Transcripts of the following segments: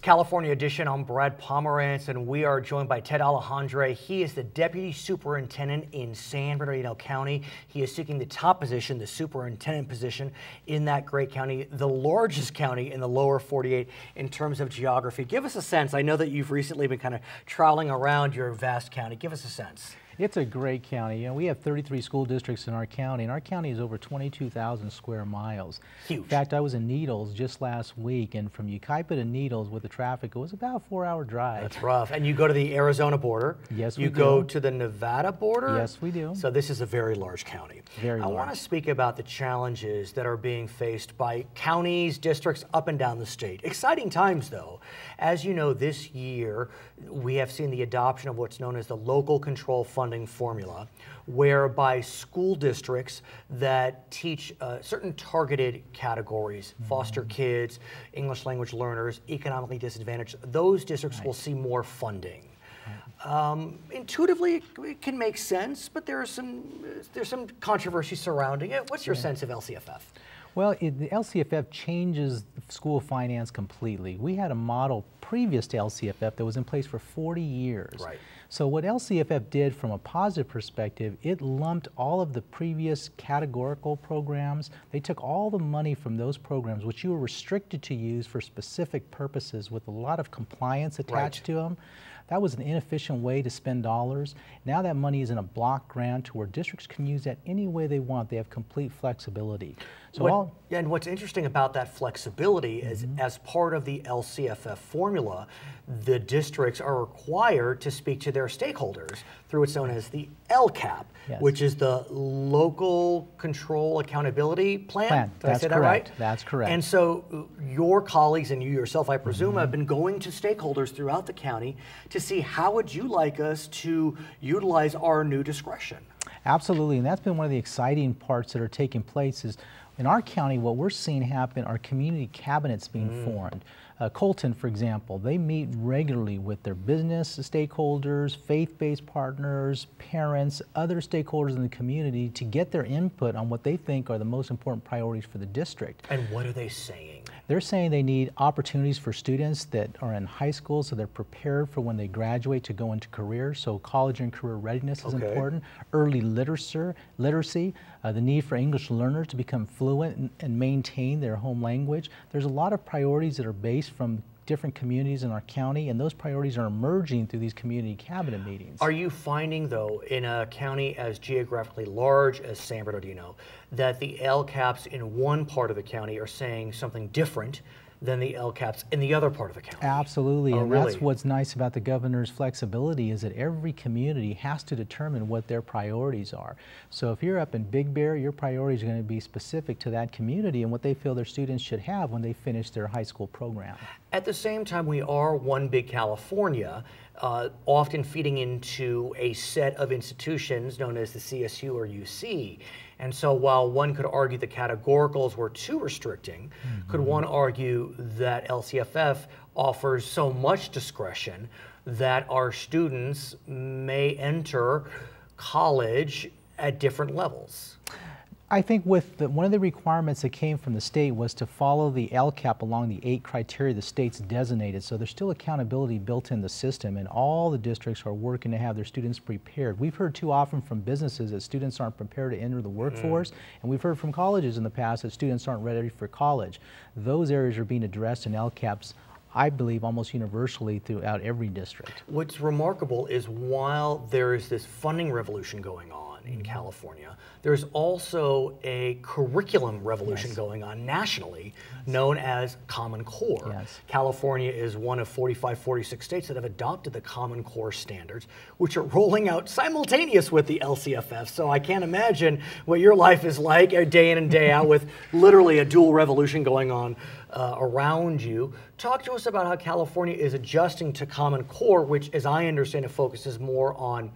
California Edition. I'm Brad Pomerance, and we are joined by Ted Alejandre. He is the Deputy Superintendent in San Bernardino County. He is seeking the top position, the superintendent position in that great county, the largest county in the lower 48 in terms of geography. Give us a sense. I know that you've recently been kind of troweling around your vast county. Give us a sense. It's a great county. You know, we have 33 school districts in our county, and our county is over 22,000 square miles. Huge. In fact, I was in Needles just last week, and from Yucaipa to Needles with the traffic, it was about a 4-hour drive. That's rough. And you go to the Arizona border. Yes, we do. You go to the Nevada border. Yes, we do. So this is a very large county. Very large. I want to speak about the challenges that are being faced by counties, districts up and down the state. Exciting times, though. As you know, this year, we have seen the adoption of what's known as the local control funding formula, whereby school districts that teach certain targeted categories, foster kids, English language learners, economically disadvantaged, those districts will see more funding. Intuitively, it can make sense, but there's some controversy surrounding it. What's your sense of LCFF? Well, the LCFF changes school finance completely. We had a model previous to LCFF that was in place for 40 years. Right. So what LCFF did from a positive perspective, it lumped all of the previous categorical programs. They took all the money from those programs, which you were restricted to use for specific purposes with a lot of compliance attached to them. That was an inefficient way to spend dollars. Now that money is in a block grant to where districts can use that any way they want. They have complete flexibility. So and what's interesting about that flexibility is as part of the LCFF formula, the districts are required to speak to their stakeholders through what's known as the LCAP, which is the Local Control Accountability Plan. Did I say that right? That's correct. And so your colleagues and you yourself, I presume, have been going to stakeholders throughout the county to see how would you like us to utilize our new discretion. Absolutely, and that's been one of the exciting parts that are taking place is in our county, what we're seeing happen are community cabinets being formed. Colton, for example, they meet regularly with their business stakeholders, faith-based partners, parents, other stakeholders in the community to get their input on what they think are the most important priorities for the district. And what are they saying? They're saying they need opportunities for students that are in high school so they're prepared for when they graduate to go into careers. So college and career readiness is important. Early literacy, the need for English learners to become fluent and maintain their home language. There's a lot of priorities that are based from different communities in our county, and those priorities are emerging through these community cabinet meetings. Are you finding, though, in a county as geographically large as San Bernardino, that the LCAPs in one part of the county are saying something different than the LCAPs in the other part of the county? Absolutely, and really? That's what's nice about the governor's flexibility is that every community has to determine what their priorities are. So if you're up in Big Bear, your priorities are going to be specific to that community and what they feel their students should have when they finish their high school program. At the same time, we are one big California, often feeding into a set of institutions known as the CSU or UC. And so while one could argue the categoricals were too restricting, could one argue that LCFF offers so much discretion that our students may enter college at different levels? I think with one of the requirements that came from the state was to follow the LCAP along the 8 criteria the state's designated. So there's still accountability built in the system, and all the districts are working to have their students prepared. We've heard too often from businesses that students aren't prepared to enter the workforce, and we've heard from colleges in the past that students aren't ready for college. Those areas are being addressed in LCAPs, I believe, almost universally throughout every district. What's remarkable is while there is this funding revolution going on in California, there's also a curriculum revolution going on nationally known as Common Core. California is one of 45, 46 states that have adopted the Common Core standards, which are rolling out simultaneous with the LCFF. So I can't imagine what your life is like day in and day out with literally a dual revolution going on around you. Talk to us about how California is adjusting to Common Core, which, as I understand it, focuses more on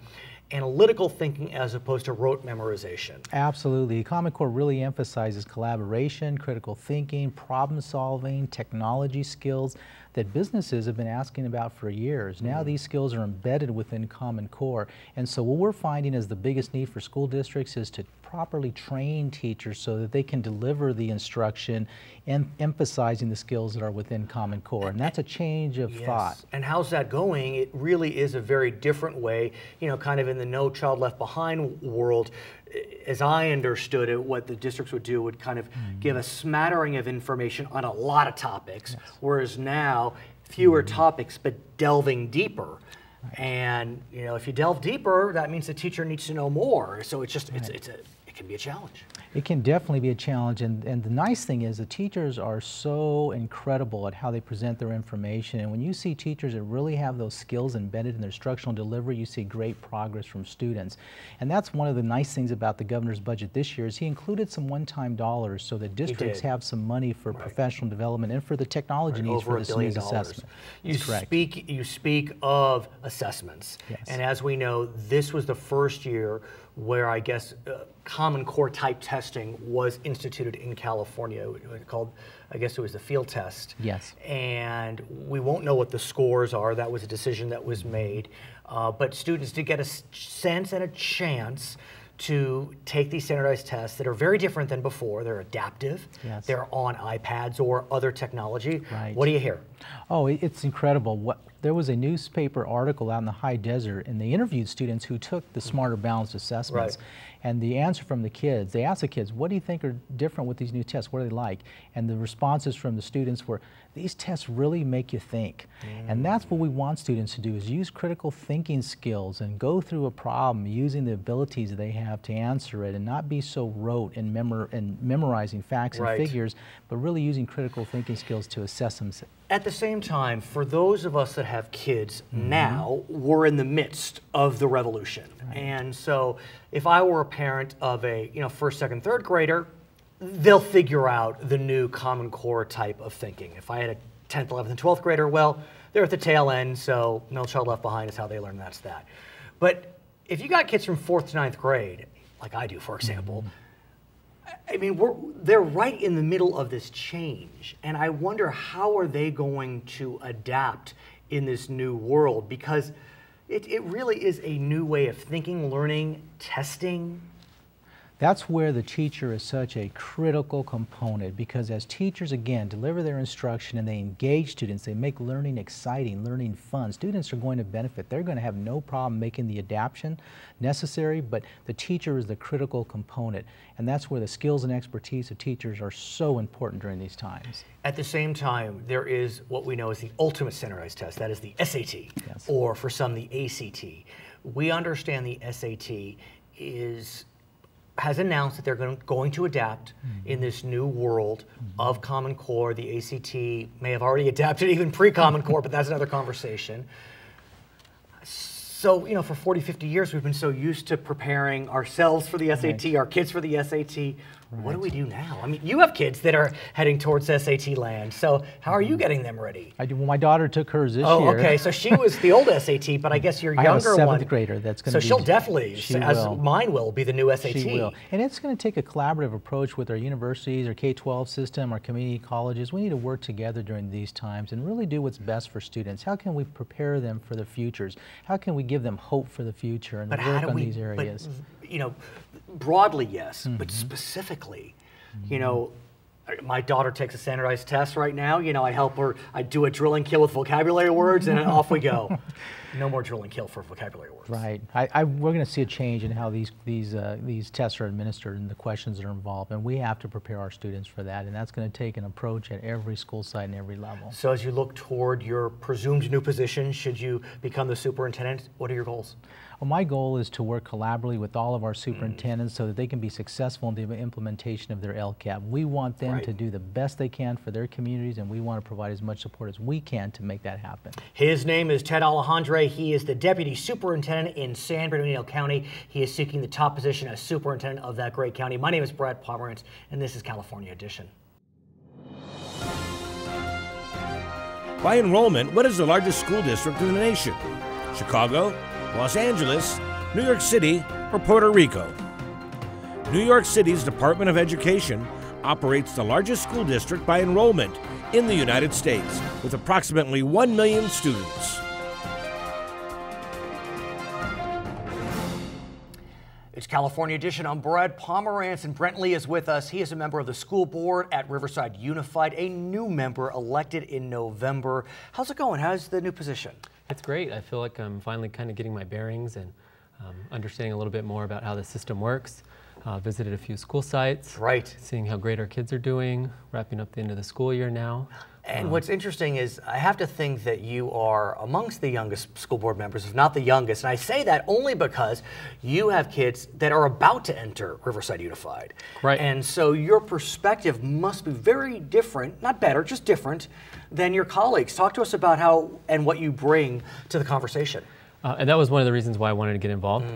analytical thinking as opposed to rote memorization. Absolutely. Common Core really emphasizes collaboration, critical thinking, problem solving, technology skills. that businesses have been asking about for years. Now these skills are embedded within Common Core. And so what we're finding is the biggest need for school districts is to properly train teachers so that they can deliver the instruction and emphasizing the skills that are within Common Core. And that's a change of thought. And how's that going? It really is a very different way, you know, kind of in the No Child Left Behind world. As I understood it, what the districts would do would kind of give a smattering of information on a lot of topics, whereas now fewer topics but delving deeper. And you know, if you delve deeper, that means the teacher needs to know more. So it's just it can be a challenge. It can definitely be a challenge, and the nice thing is the teachers are so incredible at how they present their information, and when you see teachers that really have those skills embedded in their instructional delivery, you see great progress from students. And that's one of the nice things about the governor's budget this year is he included some one-time dollars so that districts have some money for professional development and for the technology needs for this new assessment. You speak of assessments, and as we know, this was the first year where I guess Common Core type testing was instituted in California. It was called, I guess it was the field test. Yes. And we won't know what the scores are. That was a decision that was made. But students did get a sense and a chance to take these standardized tests that are very different than before. They're adaptive. Yes. They're on iPads or other technology. Right. What do you hear? Oh, it's incredible. There was a newspaper article out in the high desert, and they interviewed students who took the Smarter Balanced assessments. Right. And the answer from the kids, they asked the kids, what do you think are different with these new tests? What are they like? And the responses from the students were, these tests really make you think. And that's what we want students to do, is use critical thinking skills and go through a problem using the abilities they have to answer it and not be so rote in memorizing facts and figures, but really using critical thinking skills to assess them. At the same time, for those of us that have kids now, we're in the midst of the revolution. And so if I were a parent of a first, second, third grader, they'll figure out the new Common Core type of thinking. If I had a 10th, 11th, and 12th grader, well, they're at the tail end, so No Child Left Behind is how they learn, that's that. But if you got kids from 4th to 9th grade, like I do, for example, I mean, they're right in the middle of this change, and I wonder how are they going to adapt in this new world, because it really is a new way of thinking, learning, testing. That's where the teacher is such a critical component, because as teachers, again, deliver their instruction and they engage students, they make learning exciting, learning fun. Students are going to benefit. They're going to have no problem making the adaptation necessary, but the teacher is the critical component. And that's where the skills and expertise of teachers are so important during these times. At the same time, there is what we know as the ultimate standardized test, that is the SAT, or for some, the ACT. We understand the SAT has announced that they're going to adapt in this new world of Common Core. The ACT may have already adapted even pre-Common Core, but that's another conversation. So, for 40, 50 years, we've been so used to preparing ourselves for the SAT, our kids for the SAT. What do we do now? I mean, you have kids that are heading towards SAT land, so how are you getting them ready? I do. Well, my daughter took hers this year. Oh, okay, so she was the old SAT, but I guess your younger one. I have a 7th grader that's going to be. So she'll definitely, mine will, be the new SAT. She will. And it's going to take a collaborative approach with our universities, our K-12 system, our community colleges. We need to work together during these times and really do what's best for students. How can we prepare them for the futures? How can we give them hope for the future and work on these areas? But, broadly, yes, but specifically, my daughter takes a standardized test right now. I help her. I do a drill and kill with vocabulary words, and off we go. No more drill and kill for vocabulary words. Right. We're going to see a change in how these tests are administered and the questions that are involved, and we have to prepare our students for that, and that's going to take an approach at every school site and every level. So as you look toward your presumed new position, should you become the superintendent, what are your goals? Well, my goal is to work collaboratively with all of our superintendents so that they can be successful in the implementation of their LCAP. We want them to do the best they can for their communities, and we want to provide as much support as we can to make that happen. His name is Ted Alejandre. He is the Deputy Superintendent in San Bernardino County. He is seeking the top position as Superintendent of that great county. My name is Brad Pomerance, and this is California Edition. By enrollment, what is the largest school district in the nation? Chicago, Los Angeles, New York City, or Puerto Rico? New York City's Department of Education operates the largest school district by enrollment in the United States, with approximately 1 million students. It's California Edition. I'm Brad Pomerance, and Brent Lee is with us. He is a member of the school board at Riverside Unified, a new member elected in November. How's it going? How's the new position? It's great. I feel like I'm finally kind of getting my bearings and understanding a little bit more about how the system works. Visited a few school sites. Right. Seeing how great our kids are doing, wrapping up the end of the school year now. And what's interesting is I have to think that you are amongst the youngest school board members, if not the youngest. And I say that only because you have kids that are about to enter Riverside Unified. Right. And so your perspective must be very different, not better, just different than your colleagues. Talk to us about how and what you bring to the conversation. And that was one of the reasons why I wanted to get involved.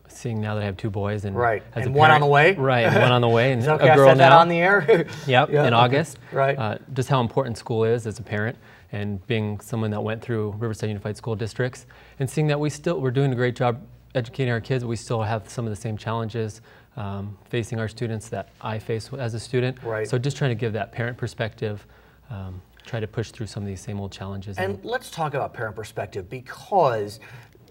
Seeing now that I have 2 boys and right, as and a one parent, on the way. Right, and one on the way, and okay, a girl I said now. That on the air. Yep, in August. Right. Just how important school is as a parent, and being someone that went through Riverside Unified School Districts, and seeing that we're doing a great job educating our kids, but we still have some of the same challenges facing our students that I face as a student. Right. So just trying to give that parent perspective. Try to push through some of these same old challenges. And let's talk about parent perspective, because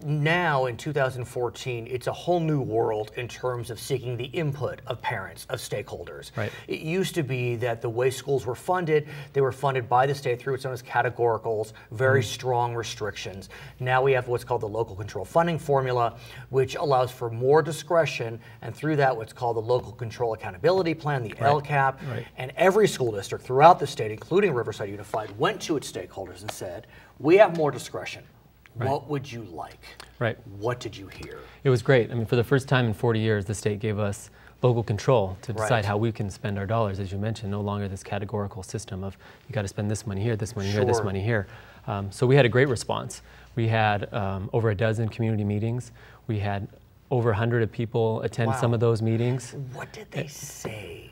now in 2014, it's a whole new world in terms of seeking the input of parents, of stakeholders. Right. It used to be that the way schools were funded, they were funded by the state through what's known as categoricals, very strong restrictions. Now we have what's called the local control funding formula, which allows for more discretion, and through that what's called the local control accountability plan, the LCAP, and every school district throughout the state, including Riverside Unified, went to its stakeholders and said, we have more discretion. What would you like? Right. What did you hear? It was great. I mean, for the first time in 40 years, the state gave us local control to decide how we can spend our dollars, as you mentioned, no longer this categorical system of you got to spend this money here, this money here, this money here. So we had a great response. We had over a dozen community meetings. We had over 100 people attend some of those meetings. What did they say?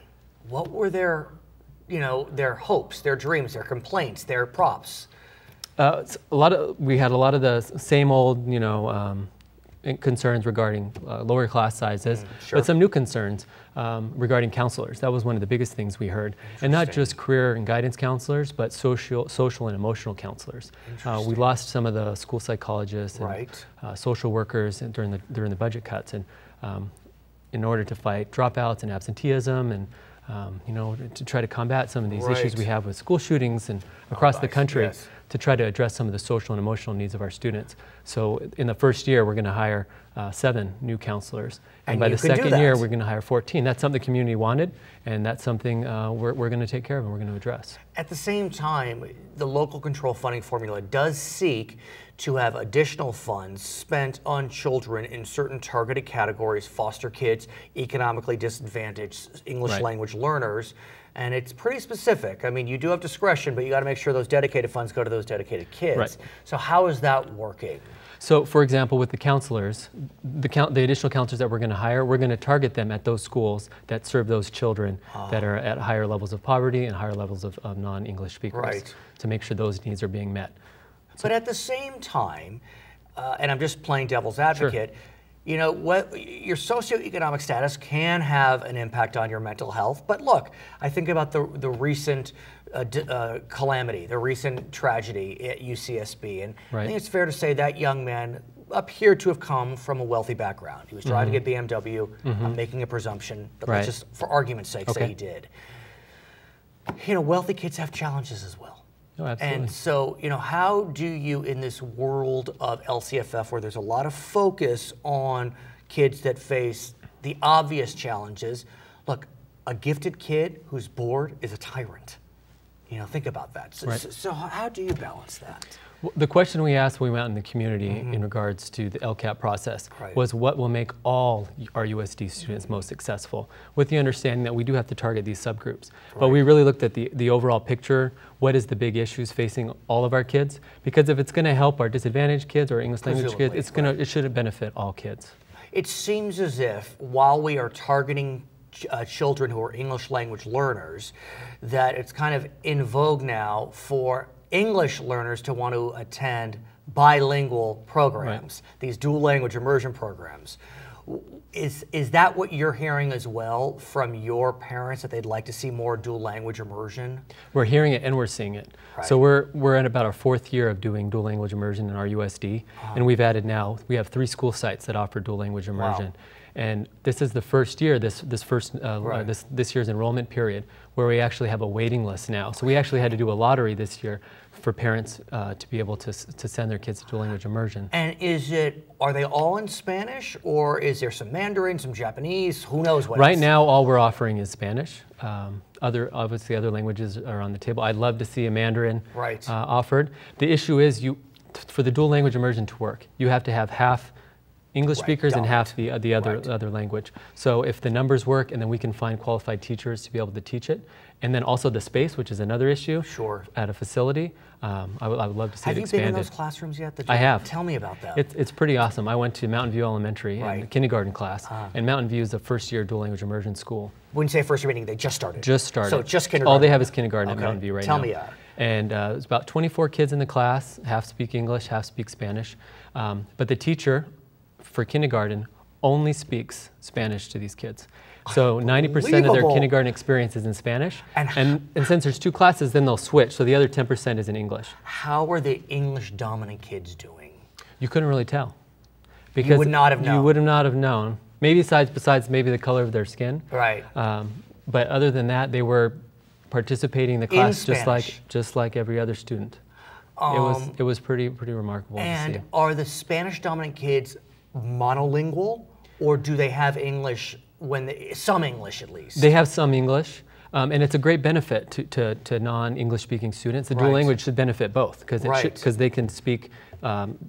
What were their, their hopes, their dreams, their complaints, their props? We had a lot of the same old, concerns regarding lower class sizes, but some new concerns regarding counselors. That was one of the biggest things we heard, and not just career and guidance counselors, but social and emotional counselors. We lost some of the school psychologists and social workers during the budget cuts, and in order to fight dropouts and absenteeism and to try to combat some of these issues we have with school shootings and across the country, to try to address some of the social and emotional needs of our students. So in the first year, we're going to hire 7 new counselors. And by the second year, we're going to hire 14. That's something the community wanted, and that's something we're going to take care of and we're going to address. At the same time, the local control funding formula does seek to have additional funds spent on children in certain targeted categories, foster kids, economically disadvantaged English language learners, and it's pretty specific. I mean, you do have discretion, but you got to make sure those dedicated funds go to those dedicated kids. So how is that working? So, for example, with the counselors, the additional counselors that we're going to hire, we're going to target them at those schools that serve those children that are at higher levels of poverty and higher levels of non-English speakers, to make sure those needs are being met. But at the same time, and I'm just playing devil's advocate, your socioeconomic status can have an impact on your mental health. But look, I think about the recent calamity, the recent tragedy at UCSB, and I think it's fair to say that young man appeared to have come from a wealthy background. He was driving a BMW. I'm making a presumption, but let's just, for argument's sake, say he did. Wealthy kids have challenges as well. Oh, absolutely. And so, how do you, in this world of LCFF, where there's a lot of focus on kids that face the obvious challenges, look, a gifted kid who's bored is a tyrant. Think about that. So how do you balance that? Well, the question we asked when we went out in the community in regards to the LCAP process was what will make all our USD students most successful, with the understanding that we do have to target these subgroups. But we really looked at the overall picture, what is the big issues facing all of our kids, because if it's going to help our disadvantaged kids or English language kids, it should benefit all kids. It seems as if while we are targeting children who are English language learners, that it's kind of in vogue now for English learners to want to attend bilingual programs, these dual language immersion programs. Is that what you're hearing as well from your parents, that they'd like to see more dual language immersion? We're hearing it and we're seeing it. Right. So we're in about our 4th year of doing dual language immersion in our USD, and we've added now, we have 3 school sites that offer dual language immersion. Wow. And this is the first year, this year's enrollment period, where we actually have a waiting list now. So we actually had to do a lottery this year for parents to be able to send their kids to dual language immersion. And are they all in Spanish, or is there some Mandarin, some Japanese? Who knows what Right else? now, all we're offering is Spanish. Obviously, other languages are on the table. I'd love to see a Mandarin offered. The issue is, for the dual language immersion to work, you have to have half English speakers and half the other language. So if the numbers work, and then we can find qualified teachers to be able to teach it, and then also the space, which is another issue at a facility, I would love to see it expanded. Have you been in those classrooms yet? I have. Tell me about that. It's pretty awesome. I went to Mountain View Elementary in the kindergarten class, and Mountain View is a first-year dual language immersion school. When you say first year, meaning they just started? Just started. So just kindergarten? All they have is kindergarten at Mountain View right now. Tell me that. And it's about 24 kids in the class, half speak English, half speak Spanish. But the teacher for kindergarten only speaks Spanish to these kids. So 90% of their kindergarten experience is in Spanish. And since there's 2 classes, then they'll switch. So the other 10% is in English. How are the English-dominant kids doing? You couldn't really tell. Because you would not have known. You would not have known. Maybe besides maybe the color of their skin. Right. But other than that, they were participating in the class just like every other student. It was pretty remarkable to see. And are the Spanish-dominant kids monolingual, or do they have English some English at least? They have some English, and it's a great benefit to non-English speaking students. The dual language should benefit both, because they can speak,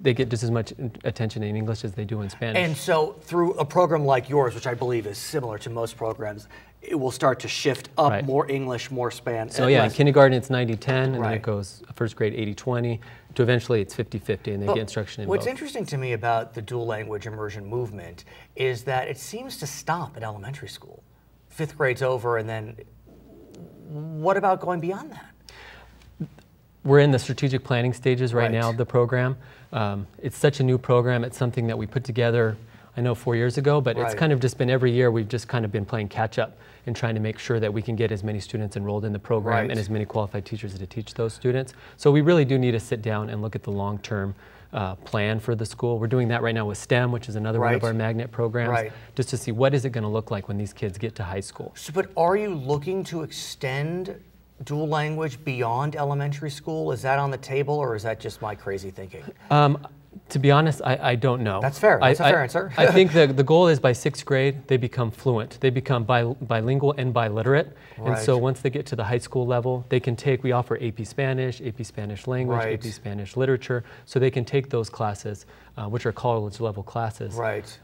they get just as much attention in English as they do in Spanish. And so through a program like yours, which I believe is similar to most programs, it will start to shift up more English, more Spanish. So yeah, in kindergarten it's 90-10, and then it goes first grade 80-20, to eventually it's 50-50, and they get instruction in both. What's interesting to me about the dual language immersion movement is that it seems to stop at elementary school. 5th grade's over, and then what about going beyond that? We're in the strategic planning stages right now of the program. It's such a new program. It's something that we put together, I know 4 years ago, but it's kind of just been every year we've just kind of been playing catch up and trying to make sure that we can get as many students enrolled in the program and as many qualified teachers to teach those students. So we really do need to sit down and look at the long-term plan for the school. We're doing that right now with STEM, which is another one of our magnet programs, just to see what is it going to look like when these kids get to high school. So, but are you looking to extend dual language beyond elementary school? Is that on the table, or is that just my crazy thinking? To be honest, I don't know. That's fair. That's a fair answer. I think the goal is by 6th grade, they become fluent. They become bilingual and biliterate. And so once they get to the high school level, they can we offer AP Spanish Language, AP Spanish Literature, so they can take those classes, which are college level classes. Right.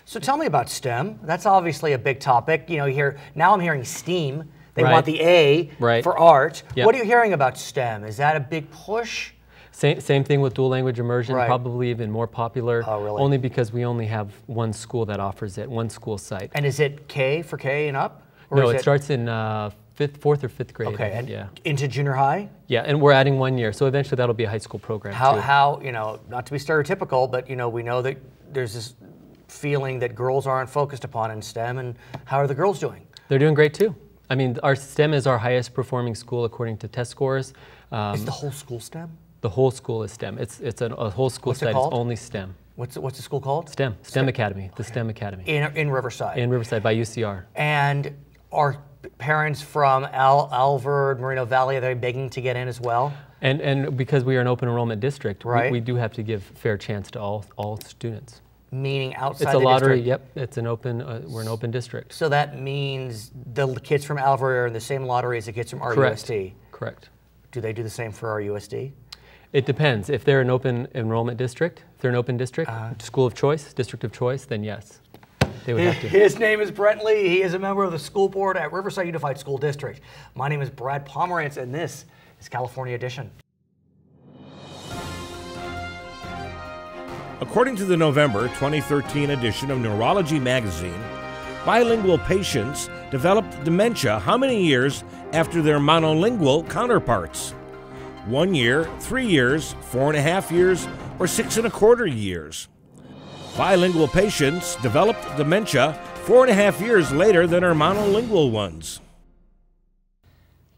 So tell me about STEM. That's obviously a big topic. You know, now I'm hearing STEAM. They want the A for art. Yep. What are you hearing about STEM? Is that a big push? Same thing with dual language immersion, probably even more popular, only because we only have one school that offers it, one school site. And is it K for K and up? Or no, it starts in 4th or 5th grade. Okay, and into junior high? Yeah, and we're adding 1 year, so eventually that'll be a high school program too. How, you know, not to be stereotypical, but you know, we know that there's this feeling that girls aren't focused upon in STEM, and how are the girls doing? They're doing great too. I mean, our STEM is our highest performing school according to test scores. Is the whole school STEM? The whole school is STEM. It's a whole school site. It's only STEM. What's the school called? STEM Academy. The STEM Academy. In Riverside. In Riverside by UCR. And are parents from Alvord, Moreno Valley, are they begging to get in as well? And because we are an open enrollment district, we do have to give fair chance to all students. Meaning outside it's a lottery. Yep, it's an open. We're an open district. So that means the kids from Alvord are in the same lottery as the kids from RUSD. Correct. Do they do the same for RUSD? It depends. If they're an open enrollment district, school of choice, district of choice, then yes, they would have to. His name is Brent Lee. He is a member of the school board at Riverside Unified School District. My name is Brad Pomerance, and this is California Edition. According to the November 2013 edition of Neurology magazine, bilingual patients developed dementia how many years after their monolingual counterparts? 1 year, 3 years, 4.5 years, or 6.25 years? Bilingual patients developed dementia 4.5 years later than our monolingual ones.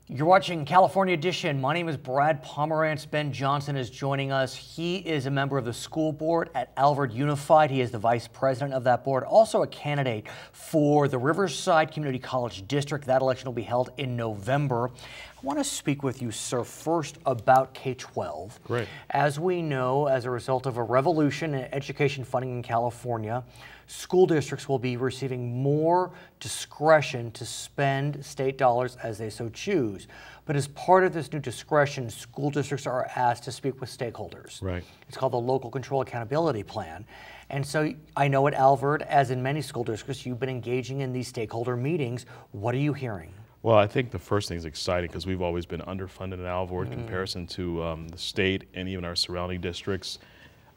You're watching California Edition. My name is Brad Pomerance. Ben Johnson is joining us. He is a member of the school board at Alvord Unified. He is the vice president of that board, also a candidate for the Riverside Community College District. That election will be held in November. I want to speak with you, sir, first about K-12. Great. As we know, as a result of a revolution in education funding in California, school districts will be receiving more discretion to spend state dollars as they so choose. But as part of this new discretion, school districts are asked to speak with stakeholders. Right. It's called the Local Control Accountability Plan. And so I know at Alvord, as in many school districts, you've been engaging in these stakeholder meetings. What are you hearing? Well, I think the first thing is exciting because we've always been underfunded in Alvord in comparison to the state and even our surrounding districts.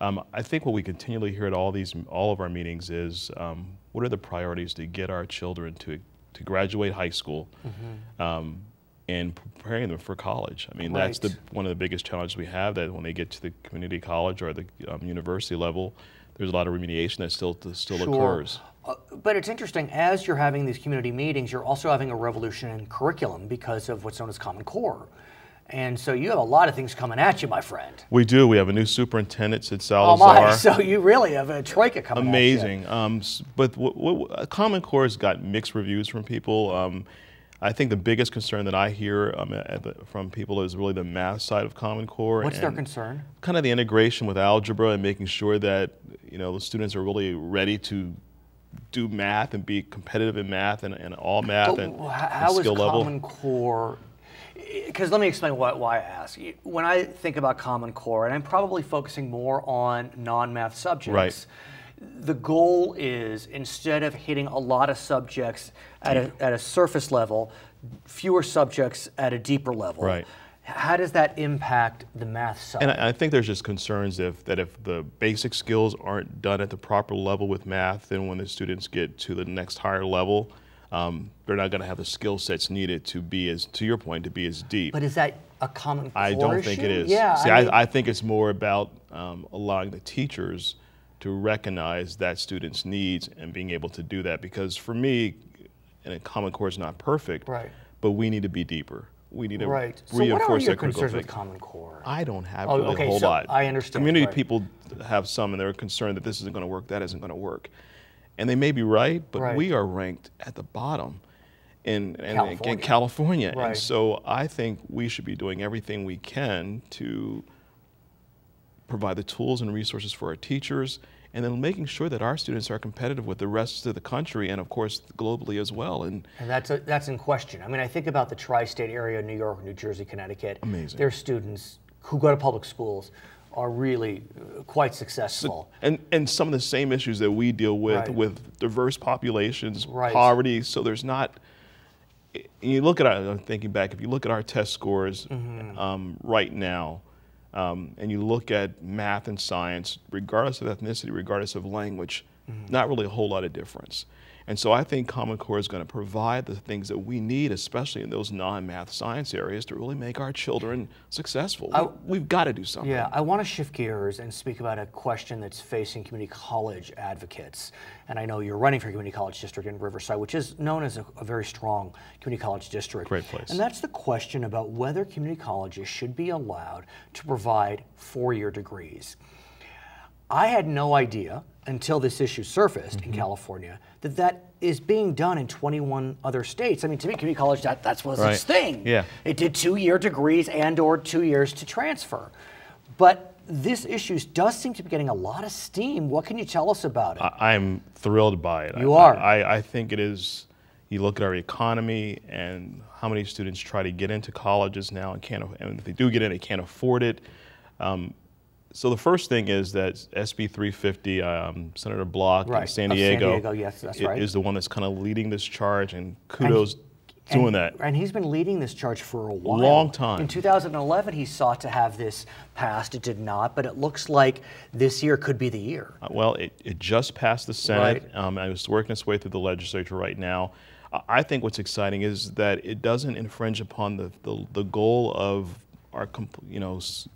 I think what we continually hear at all of our meetings is what are the priorities to get our children to graduate high school and preparing them for college. I mean, that's one of the biggest challenges we have, that when they get to the community college or the university level, there's a lot of remediation that still occurs. But it's interesting, as you're having these community meetings, you're also having a revolution in curriculum because of what's known as Common Core. And so you have a lot of things coming at you, my friend. We do. We have a new superintendent at Salazar. Oh my, so you really have a troika coming Amazing. at you. But Common Core has got mixed reviews from people. I think the biggest concern that I hear from people is really the math side of Common Core. What's their concern? Kind of the integration with algebra and making sure that the students are really ready to do math and be competitive in math and all math and skill level. Common Core? Because let me explain why I ask. When I think about Common Core, and I'm probably focusing more on non-math subjects, right. The goal is, instead of hitting a lot of subjects at a surface level, fewer subjects at a deeper level. Right. How does that impact the math side? And I think there's just concerns that if the basic skills aren't done at the proper level with math, then when the students get to the next higher level, they're not going to have the skill sets needed to be to your point, to be as deep. But is that a Common Core I don't issue? think it is. Yeah, See, I think it's more about allowing the teachers to recognize that student's needs and being able to do that. Because for me, and Common Core is not perfect, right. But we need to be deeper. We need to right. reinforce so what are your that critical concerns thinking. with Common Core? I don't have really a whole so lot. I understand. Community right. people have some, and they're concerned that this isn't going to work, that isn't going to work. And they may be right, but we are ranked at the bottom in California. Right. And so I think we should be doing everything we can to provide the tools and resources for our teachers, and then making sure that our students are competitive with the rest of the country and, of course, globally as well. And that's in question. I mean, I think about the tri-state area, New York, New Jersey, Connecticut. Amazing. Their students who go to public schools are really quite successful. And some of the same issues that we deal with, right. with diverse populations, right. poverty. So there's not, you look at I'm thinking back, if you look at our test scores right now, and you look at math and science, regardless of ethnicity, regardless of language, not really a whole lot of difference. And so I think Common Core is going to provide the things that we need, especially in those non-math science areas, to really make our children successful. We've got to do something. Yeah, I want to shift gears and speak about a question that's facing community college advocates. And I know you're running for a community college district in Riverside, which is known as a very strong community college district. Great place. And that's the question about whether community colleges should be allowed to provide four-year degrees. I had no idea until this issue surfaced in California that is being done in 21 other states. I mean, to me, community college, that was its thing. Yeah. It did 2-year degrees and/or 2 years to transfer. But this issue does seem to be getting a lot of steam. What can you tell us about it? I'm thrilled by it. You are? I think it is. You look at our economy and how many students try to get into colleges now and if they do get in, they can't afford it. So the first thing is that SB 350, Senator Block in San Diego, yes, that's right. is the one that's kind of leading this charge, and kudos doing that. And he's been leading this charge for a while. Long time. In 2011, he sought to have this passed. It did not, but it looks like this year could be the year. Well, it just passed the Senate. And it's working its way through the legislature right now. I think what's exciting is that it doesn't infringe upon the goal of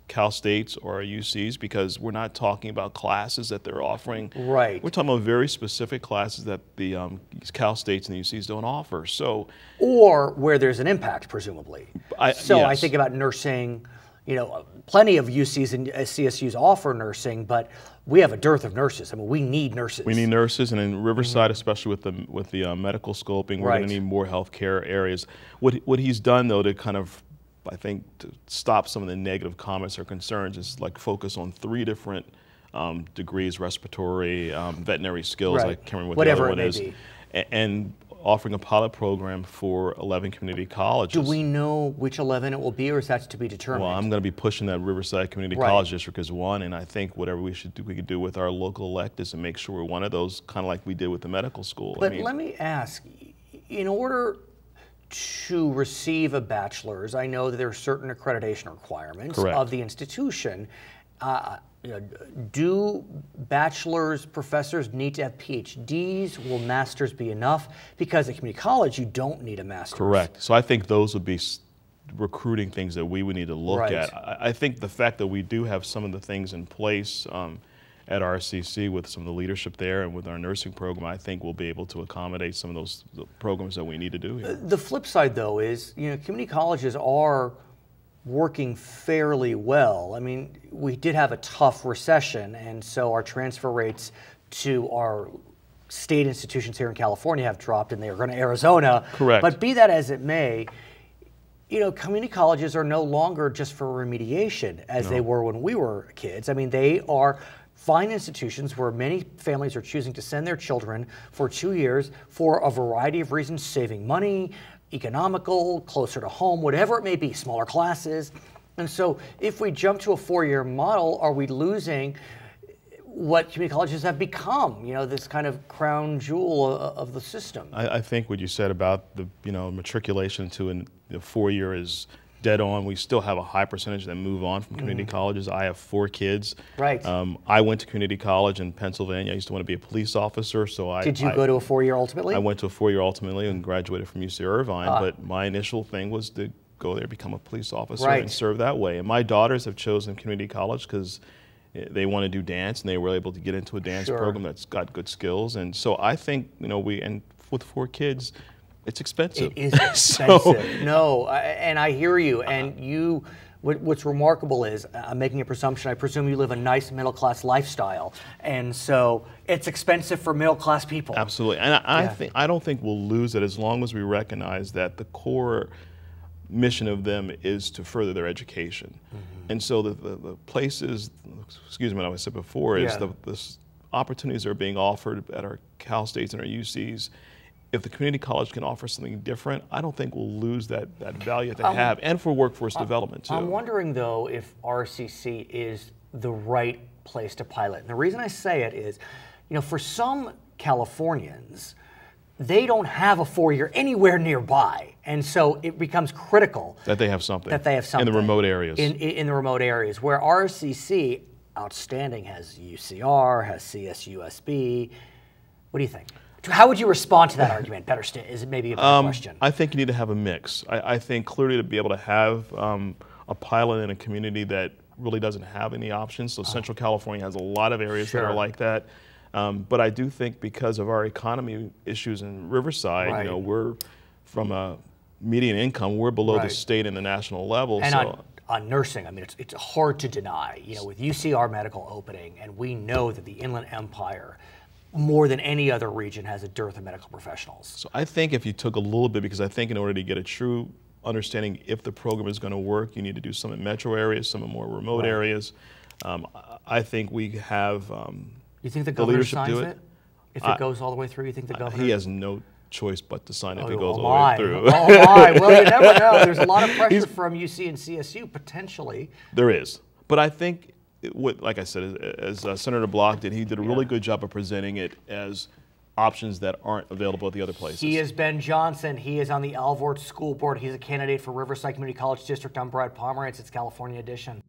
Cal States or our UCs, because we're not talking about classes that they're offering. Right. We're talking about very specific classes that the Cal States and the UCs don't offer. So, or where there's an impact, presumably. I think about nursing. Plenty of UCs and CSUs offer nursing, but we have a dearth of nurses. I mean, we need nurses. We need nurses, and in Riverside, especially with the medical scoping, we're going to need more healthcare areas. What he's done, though, to kind of, I think, to stop some of the negative comments or concerns, is like focus on 3 different degrees: respiratory, veterinary skills. I can't remember what the other one is, and offering a pilot program for 11 community colleges. Do we know which 11 it will be, or is that to be determined? Well, I'm going to be pushing that Riverside Community College District as one, and I think whatever we could do with our local electeds and make sure we're one of those, kind of like we did with the medical school. But let me ask, in order to receive a bachelor's, I know that there are certain accreditation requirements of the institution. Do bachelor's professors need to have PhDs? Will masters be enough? Because at community college, you don't need a master's. Correct. So I think those would be recruiting things that we would need to look at. I think the fact that we do have some of the things in place at RCC with some of the leadership there and with our nursing program, I think we'll be able to accommodate some of those programs that we need to do here. The flip side, though, is community colleges are working fairly well. I mean, we did have a tough recession, and so our transfer rates to our state institutions here in California have dropped, and they are going to Arizona. Correct. But be that as it may, community colleges are no longer just for remediation as they were when we were kids. I mean, they are fine institutions where many families are choosing to send their children for 2 years for a variety of reasons: saving money, economical, closer to home, whatever it may be, smaller classes. And so if we jump to a 4-year model, are we losing what community colleges have become, this kind of crown jewel of the system? I think what you said about the matriculation to a 4-year is dead on. We still have a high percentage that move on from community colleges. I have 4 kids. Right. I went to community college in Pennsylvania. I used to want to be a police officer, so Did you go to a 4-year ultimately? I went to a 4-year ultimately and graduated from UC Irvine, but my initial thing was to go there, become a police officer and serve that way. And my daughters have chosen community college because they want to do dance, and they were able to get into a dance program that's got good skills. And so I think, and with 4 kids, it's expensive. It is expensive. And I hear you. And what's remarkable is, I'm making a presumption, I presume you live a nice middle-class lifestyle. And so it's expensive for middle-class people. Absolutely. And I don't think we'll lose it as long as we recognize that the core mission of them is to further their education. And so the places, excuse me, what I said before, is the opportunities that are being offered at our Cal States and our UCs. If the community college can offer something different, I don't think we'll lose that value that they have, and for workforce development too. I'm wondering, though, if RCC is the right place to pilot. And the reason I say it is, for some Californians, they don't have a 4-year anywhere nearby, and so it becomes critical that they have something. In the remote areas. In the remote areas, where RCC, outstanding, has UCR, has CSUSB. What do you think? How would you respond to that argument? Is it maybe a better question? I think you need to have a mix. I think clearly to be able to have a pilot in a community that really doesn't have any options. So Central California has a lot of areas that are like that. But I do think because of our economy issues in Riverside, we're from a median income, we're below the state and the national level. And on nursing, I mean, it's hard to deny. With UCR medical opening, and we know that the Inland Empire, more than any other region, has a dearth of medical professionals. So I think if you took a little bit, because I think in order to get a true understanding if the program is going to work, you need to do some in metro areas, some in more remote areas. I think we have you think the governor signs it? If it goes all the way through, you think the governor? He has no choice but to sign it if it goes all the way through. Well, you never know. There's a lot of pressure from UC and CSU, potentially. There is. But I think, like I said, as Senator Block did, he did a really good job of presenting it as options that aren't available at the other places. He is Ben Johnson. He is on the Alvord School Board. He's a candidate for Riverside Community College District. I'm Brad Pomerance. It's California Edition.